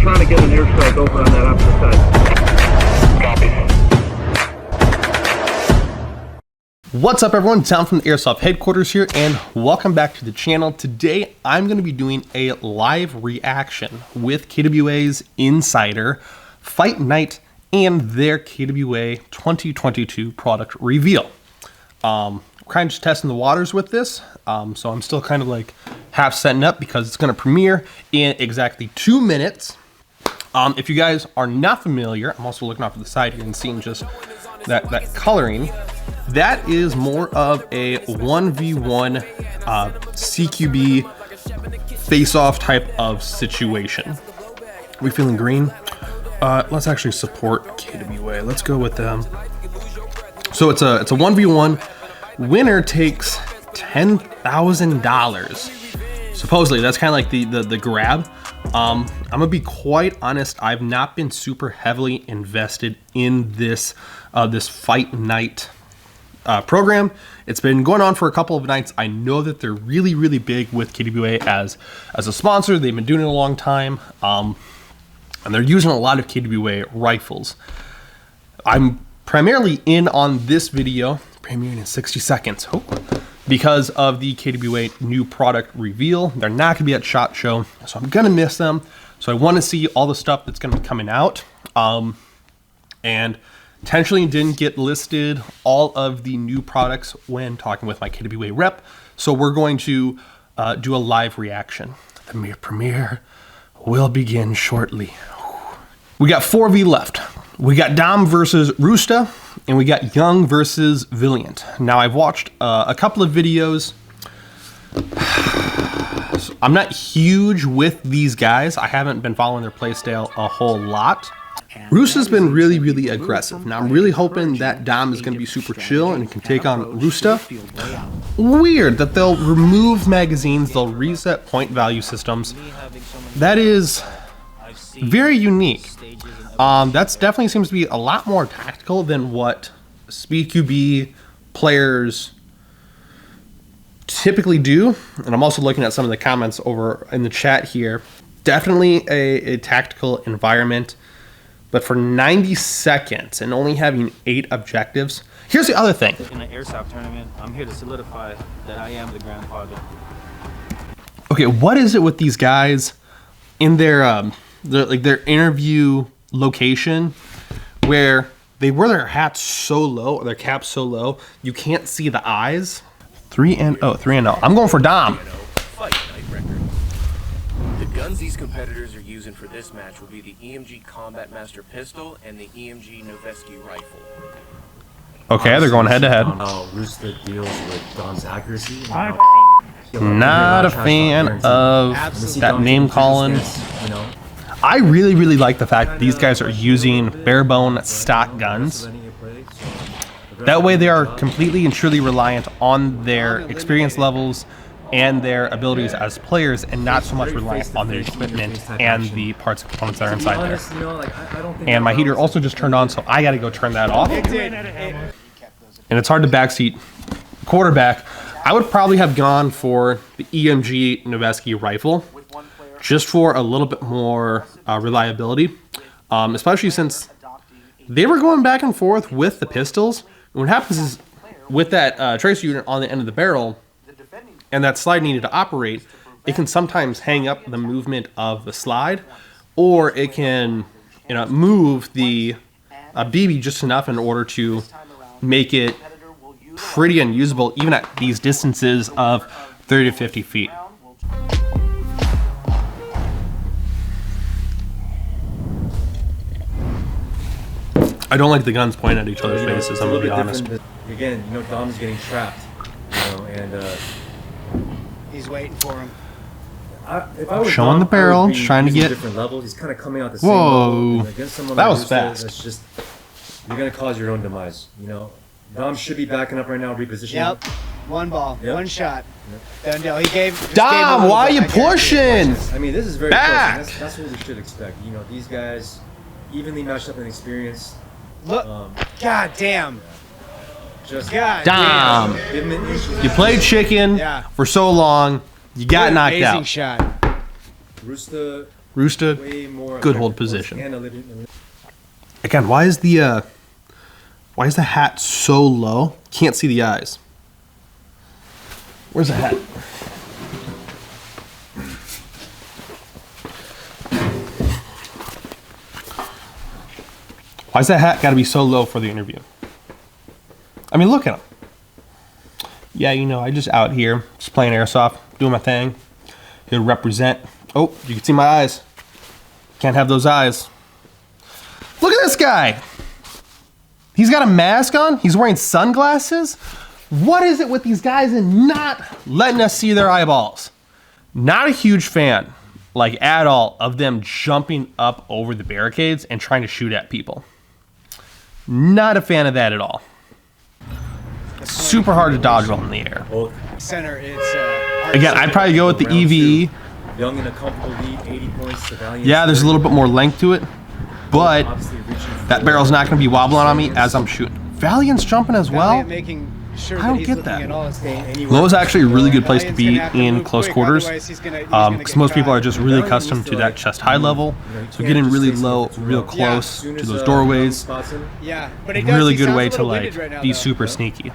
trying to get an airstrike over on that opposite side. What's up everyone, Tom from the Airsoft headquarters here, and welcome back to the channel. Today I'm going to be doing a live reaction with KWA's Insider Fight Night and their KWA 2022 product reveal. We're kind of just testing the waters with this, so I'm still kind of like half setting up because it's going to premiere in exactly 2 minutes. If you guys are not familiar, I'm also looking off to the side here and seeing just that coloring. That is more of a 1v1 CQB face-off type of situation. We feeling green? Let's actually support KWA. Let's go with them. So it's a 1v1. Winner takes $10,000. Supposedly, that's kind of like the grab. I'm gonna be quite honest. I've not been super heavily invested in this this fight night program. It's been going on for a couple of nights. I know that they're really big with KWA as a sponsor. They've been doing it a long time, and they're using a lot of KWA rifles. I'm primarily in on this video, premiering in 60 seconds, because of the KWA new product reveal. They're not gonna be at SHOT Show, so I'm gonna miss them. So I wanna see all the stuff that's gonna be coming out. And intentionally didn't get listed all of the new products when talking with my KWA rep. So we're going to do a live reaction. The premiere will begin shortly. We got 4v left. We got Dom versus Rusta, and we got Young versus Valiant. Now I've watched a couple of videos. So I'm not huge with these guys. I haven't been following their playstyle a whole lot. Rusta's been really aggressive. Now I'm really hoping that Dom is going to be super chill and can take on Rusta. Weird that they'll remove magazines, they'll reset point value systems. That is very unique. That's definitely seems to be a lot more tactical than what Speed QB players typically do. And I'm also looking at some of the comments over in the chat here. Definitely a tactical environment. But for 90 seconds and only having 8 objectives. Here's the other thing. In an Airsoft tournament, I'm here to solidify that I am the grandfather. Okay, what is it with these guys in their interview location where they wear their hats so low or their caps so low you can't see the eyes? 3-0. I'm going for Dom. Fight night record. The guns these competitors are using for this match will be the EMG Combat Master pistol and the EMG Noveski rifle. Okay, they're going head to head. Rusta deals with Dom's accuracy. Not a fan of that name calling. I really like the fact that these guys are using bare bone stock guns. That way they are completely and truly reliant on their experience levels and their abilities as players, and not so much reliant on their equipment and the parts and components that are inside there. And my heater also just turned on, so I gotta go turn that off. And it's hard to backseat quarterback. I would probably have gone for the EMG Noveski rifle, just for a little bit more reliability, especially since they were going back and forth with the pistols. And what happens is, with that tracer unit on the end of the barrel, and that slide needed to operate, it can sometimes hang up the movement of the slide, or it can move the BB just enough in order to make it pretty unusable, even at these distances of 30 to 50 feet. I don't like the guns pointing at each other's faces, I'm gonna be honest. Again, Dom's getting trapped, and he's waiting for him. Showing the barrel, just trying to get different levels. He's kind of coming out the same whoa, that was Rusta, fast. That's just, you're gonna cause your own demise. Dom should be backing up right now, repositioning. Yep, one ball, one shot. Done deal. He gave. Dom, why are you pushing? I mean, this is very back. Close. That's what we should expect. These guys evenly matched up in experience. Look, god damn. Just Dom, you played chicken for so long, you got knocked out. Shot. Rooster, way more good hold effective position. and Again, why is the hat so low? Can't see the eyes. Where's the hat? Why's that hat got to be so low for the interview? I mean, look at him. Yeah, you know, I just out here, just playing Airsoft, doing my thing. Here to represent. Oh, you can see my eyes. Can't have those eyes. Look at this guy. He's got a mask on. He's wearing sunglasses. What is it with these guys and not letting us see their eyeballs? Not a huge fan, like at all, of them jumping up over the barricades and trying to shoot at people. Not a fan of that at all. Super hard to dodge while in the air. Center, it's Again, I'd probably go with the EVE. Young in a comfortable lead, 80 points to Valiant. Yeah, there's a little bit more length to it, but that barrel's not going to be wobbling on me as I'm shooting. Valiant's jumping as well. Sure I don't get that. Low is actually a really good place to be in close quarters, because most people are just really accustomed to that chest high level. So getting really low, real close to those doorways, really good way to like be super sneaky.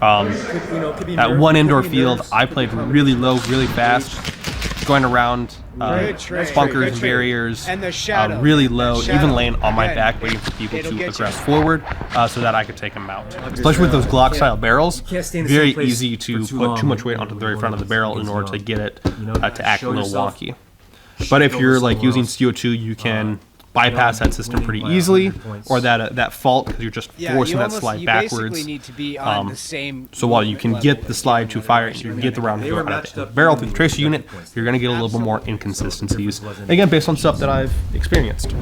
At one indoor field, I played really low, really fast, going around bunkers and barriers, really low, even laying on my back, waiting for people to aggress forward so that I could take them out. Especially with those Glock-style barrels, very easy to put too much weight onto the very front of the barrel in order to get it to act a little wonky. But if you're like using SOOOOO, you can bypass that system pretty easily, or that fault, because you're just forcing that slide backwards. So while you can get the slide to fire, you can get the round to go out of the barrel through the tracer unit, you're going to get a little bit more inconsistencies. Again, based on stuff that I've experienced.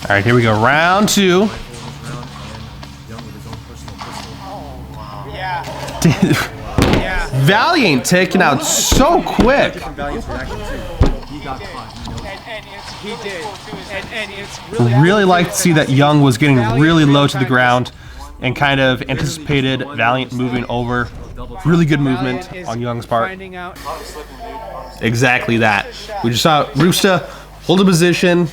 All right, here we go, round two. Valiant taken out so quick. Really like to see that Young was getting really low to the ground and kind of anticipated Valiant moving over. Really good movement on Young's part. Exactly that. We just saw Rooster hold a position.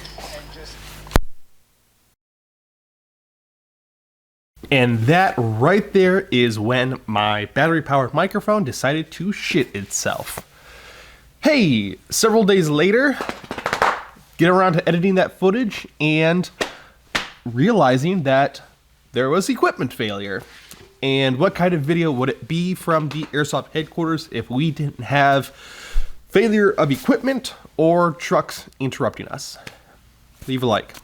And that right there is when my battery-powered microphone decided to shit itself. Hey, several days later, get around to editing that footage and realizing that there was equipment failure. And what kind of video would it be from the Airsoft headquarters if we didn't have failure of equipment or trucks interrupting us? Leave a like.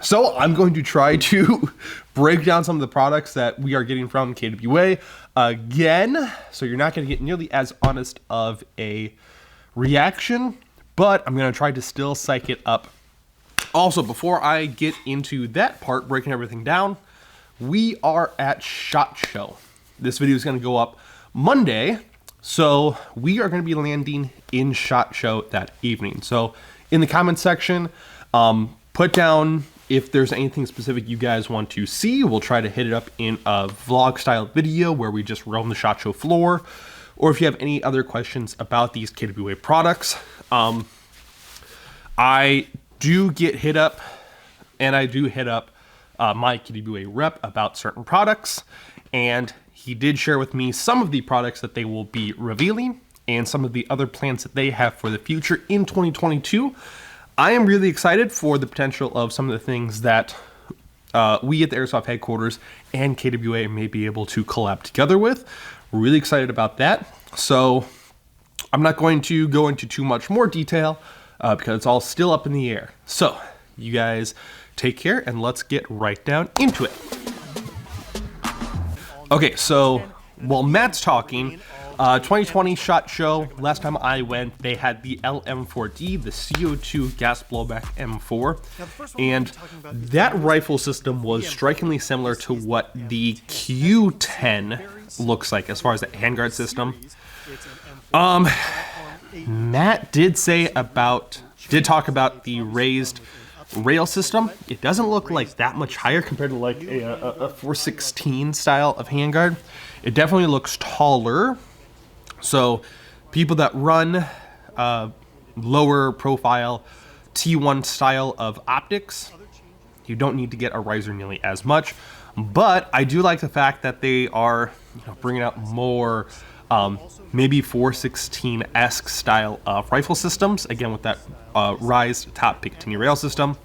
So I'm going to try to break down some of the products that we are getting from KWA again. So you're not going to get nearly as honest of a reaction, but I'm going to try to still psych it up. Also, before I get into that part, breaking everything down, we are at SHOT Show. This video is going to go up Monday, so we are going to be landing in SHOT Show that evening. So in the comments section, put down if there's anything specific you guys want to see. We'll try to hit it up in a vlog style video where we just roam the SHOT Show floor. Or if you have any other questions about these KWA products, I do get hit up, and I do hit up my KWA rep about certain products, and he did share with me some of the products that they will be revealing and some of the other plans that they have for the future in 2022. I am really excited for the potential of some of the things that we at the Airsoft headquarters and KWA may be able to collab together with. We're really excited about that. So I'm not going to go into too much more detail because it's all still up in the air. So you guys take care and let's get right down into it. Okay, so while Matt's talking, 2020 SHOT Show, last time I went, they had the LM4D, the CO2 gas blowback M4, and that rifle system was strikingly similar to what the Q10 looks like as far as the handguard system. Matt did talk about the raised rail system. It doesn't look like that much higher compared to like a 416 style of handguard. It definitely looks taller. So people that run lower profile T1 style of optics, you don't need to get a riser nearly as much. But I do like the fact that they are bringing out more maybe 416-esque style of rifle systems, again with that rised top Picatinny rail system.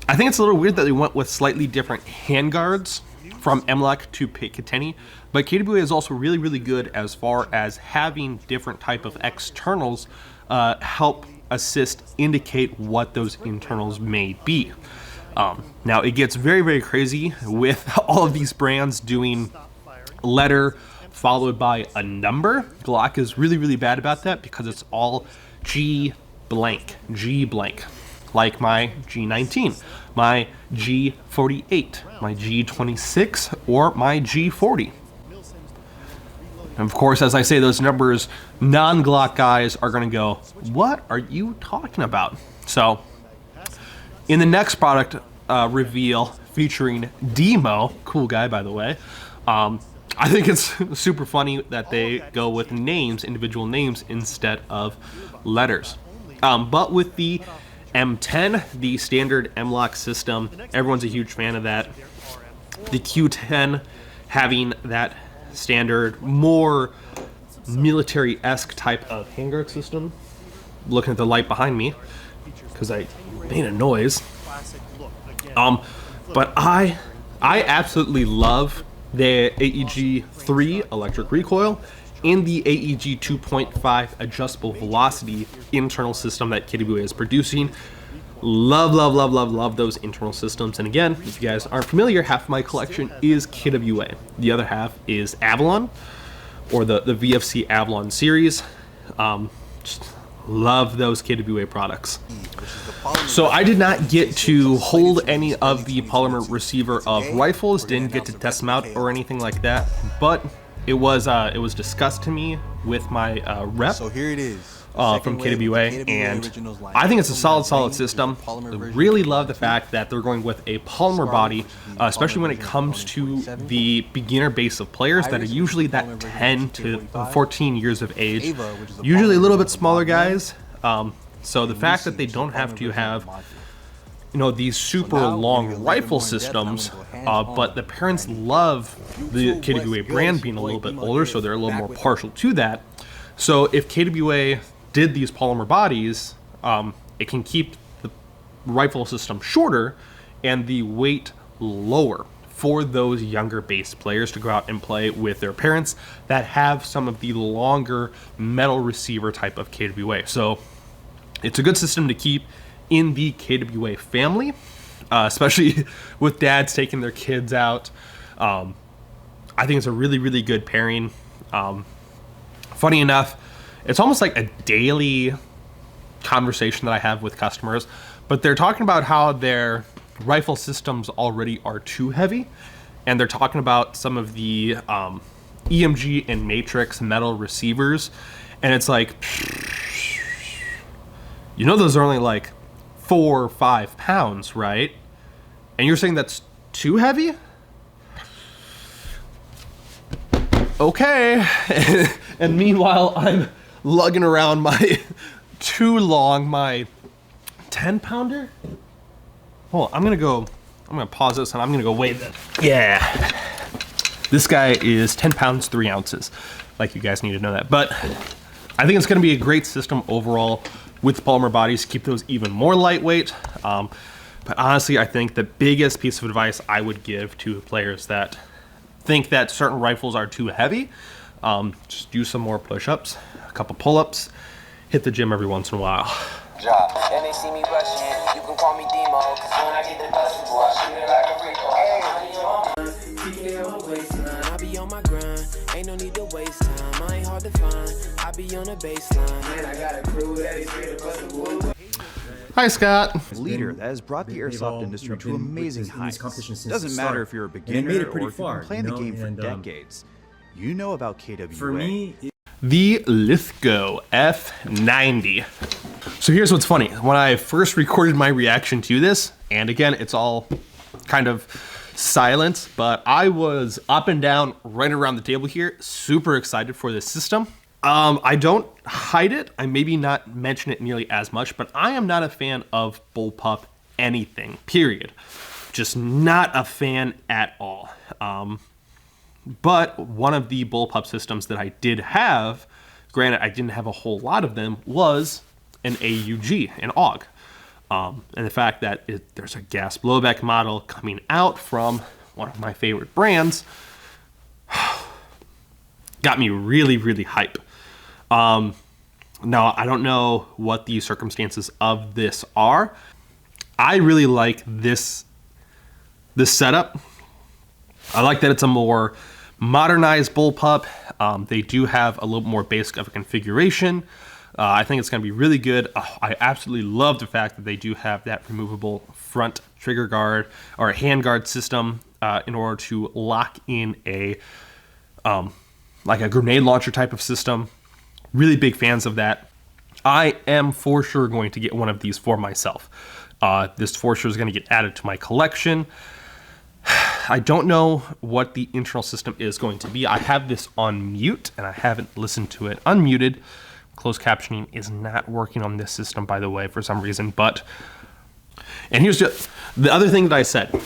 I think it's a little weird that they went with slightly different handguards from MLOC to Picatinny, but KWA is also really, really good as far as having different type of externals help assist indicate what those internals may be. Now it gets very, very crazy with all of these brands doing letter followed by a number. Glock is really, really bad about that because it's all G blank, like my G19, my G48, my G26, or my G40. And of course, as I say those numbers, non-Glock guys are going to go, what are you talking about? So in the next product reveal featuring Demo, cool guy by the way, I think it's super funny that they go with names, individual names, instead of letters. But with the M10, the standard MLOC system, everyone's a huge fan of that. The Q10 having that standard, more military-esque type of handguard system. Looking at the light behind me, because I made a noise. But I absolutely love the AEG 3 electric recoil and the AEG 2.5 adjustable velocity internal system that KWA is producing. Love, love, love, love, love those internal systems. And again, if you guys aren't familiar, half of my collection is KWA. The other half is Avalon, or the VFC Avalon series. Just love those KWA products. So I did not get to hold any of the Polymer receiver of rifles, didn't get to test them out or anything like that, but it was discussed to me with my rep. So here it is. From KWA, and I think it's a solid system. I really love the fact that they're going with a polymer body, especially when it comes to the beginner base of players that are usually that 10 to 14 years of age, usually a little bit smaller guys. So the fact that they don't have to have these super long rifle systems, but the parents love the KWA brand being a little bit older, so they're a little more partial to that. So if KWA did these polymer bodies, it can keep the rifle system shorter and the weight lower for those younger base players to go out and play with their parents that have some of the longer metal receiver type of KWA. So it's a good system to keep in the KWA family, especially with dads taking their kids out. I think it's a really, really good pairing. Funny enough, it's almost like a daily conversation that I have with customers, but they're talking about how their rifle systems already are too heavy, and they're talking about some of the EMG and Matrix metal receivers, and it's like, those are only like 4 or 5 pounds, right? And you're saying that's too heavy? Okay. And meanwhile, I'm lugging around my my 10-pounder. Hold on, I'm gonna pause this and I'm gonna go weigh that. Yeah. This guy is 10 pounds, 3 ounces. Like, you guys need to know that. But I think it's gonna be a great system overall with polymer bodies, keep those even more lightweight. But honestly, I think the biggest piece of advice I would give to players that think that certain rifles are too heavy, just do some more push-ups, a couple pull-ups, hit the gym every once in a while. And they see me rushing, you can call me Demo, cause when I get the dust, boy, I shoot it like a freak. I be on my grind, ain't no need to waste time, I ain't hard to find, I be on the baseline. Man, I got a crew that is here to bust the wood. Hi, Scott. Leader that has brought the airsoft industry to amazing heights. Doesn't matter if you're a And beginner made it or pretty if you've far, been playing the game for and, decades. You know about KWA. For me, The Lithgow F90. So here's what's funny. When I first recorded my reaction to this, and again, it's all kind of silence, but I was up and down right around the table here, super excited for this system. I don't hide it, I maybe not mention it nearly as much, but I am not a fan of bullpup anything, period. Just not a fan at all. But one of the bullpup systems that I did have, granted I didn't have a whole lot of them, was an AUG, an AUG. And the fact that there's a gas blowback model coming out from one of my favorite brands got me really, really hype. Now, I don't know what the circumstances of this are. I really like this setup. I like that it's a more modernized bullpup. They do have a little more basic of a configuration. I think it's going to be really good. I absolutely love the fact that they do have that removable front trigger guard or a hand guard system in order to lock in a like a grenade launcher type of system. Really big fans of that. I am for sure going to get one of these for myself. This for sure is going to get added to my collection. I don't know what the internal system is going to be. I have this on mute and I haven't listened to it unmuted. Closed captioning is not working on this system, by the way, for some reason. And here's the other thing that I said.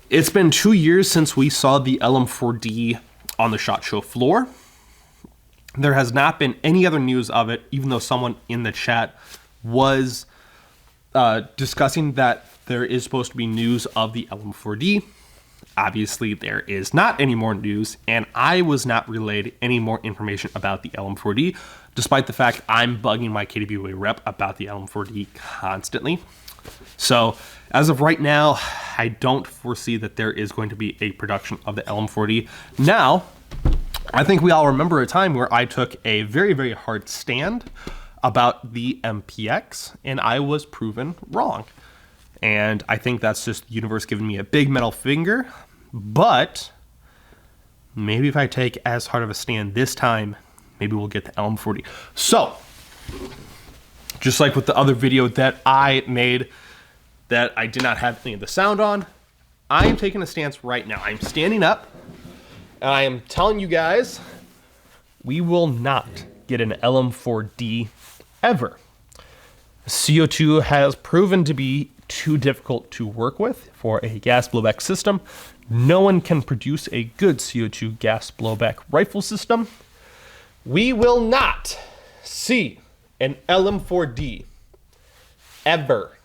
It's been 2 years since we saw the LM4D on the SHOT Show floor. There has not been any other news of it, even though someone in the chat was discussing that there is supposed to be news of the LM4D. Obviously, there is not any more news, and I was not relayed any more information about the LM4D, despite the fact I'm bugging my KWA rep about the LM4D constantly. So, as of right now, I don't foresee that there is going to be a production of the LM4D. Now, I think we all remember a time where I took a very, very hard stand about the MPX, and I was proven wrong. And I think that's just the universe giving me a big middle finger. But maybe if I take as hard of a stand this time, maybe we'll get the LM40. So, just like with the other video that I made that I did not have any of the sound on, I am taking a stance right now. I'm standing up, and I am telling you guys, we will not get an LM4D ever. CO2 has proven to be too difficult to work with for a gas blowback system. No one can produce a good CO2 gas blowback rifle system. We will not see an LM4D ever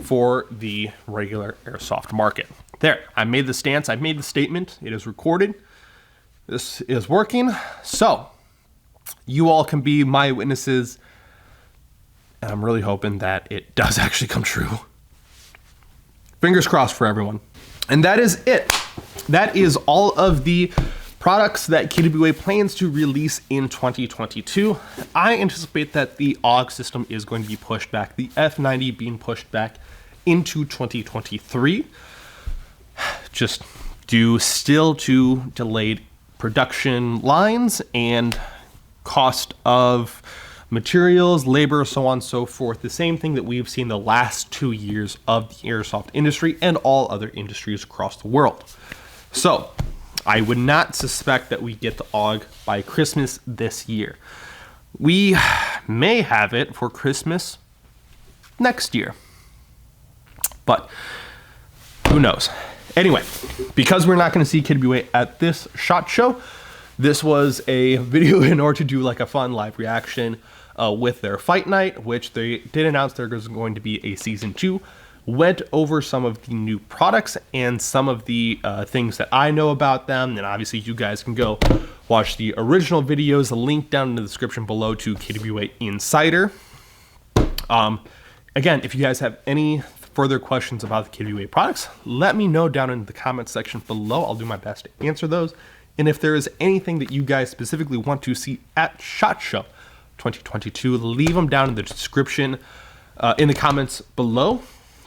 for the regular airsoft market. There, I made the stance, I made the statement, it is recorded. This is working. So, you all can be my witnesses. And I'm really hoping that it does actually come true. Fingers crossed for everyone. And that is it. That is all of the products that KWA plans to release in 2022. I anticipate that the AUG system is going to be pushed back, the F90 being pushed back into 2023. Just due still to delayed production lines and cost of materials, labor, so on and so forth. The same thing that we've seen the last 2 years of the airsoft industry and all other industries across the world. So, I would not suspect that we get the AUG by Christmas this year. We may have it for Christmas next year. But, who knows? Anyway, because we're not going to see KWA at this SHOT Show, this was a video in order to do like a fun live reaction with their fight night, which they did announce there was going to be a season 2. Went over some of the new products and some of the things that I know about them. And obviously you guys can go watch the original videos, link down in the description below to KWA Insider. Again, if you guys have any further questions about the KWA products, let me know down in the comment section below. I'll do my best to answer those. And if there is anything that you guys specifically want to see at SHOT Show 2022, leave them down in the description, in the comments below,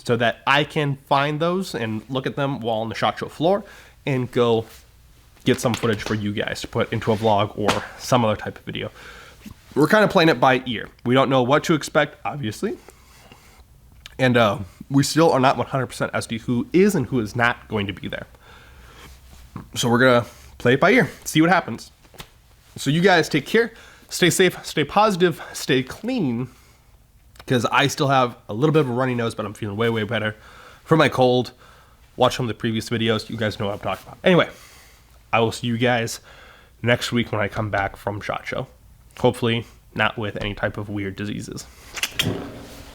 so that I can find those and look at them while on the SHOT Show floor and go get some footage for you guys to put into a vlog or some other type of video. We're kind of playing it by ear. We don't know what to expect, obviously. And we still are not 100% as to who is and who is not going to be there. So we're going to play it by ear, see what happens. So you guys take care, stay safe, stay positive, stay clean, because I still have a little bit of a runny nose, but I'm feeling way, way better from my cold. Watch some of the previous videos. You guys know what I'm talking about. Anyway, I will see you guys next week when I come back from SHOT Show. Hopefully not with any type of weird diseases.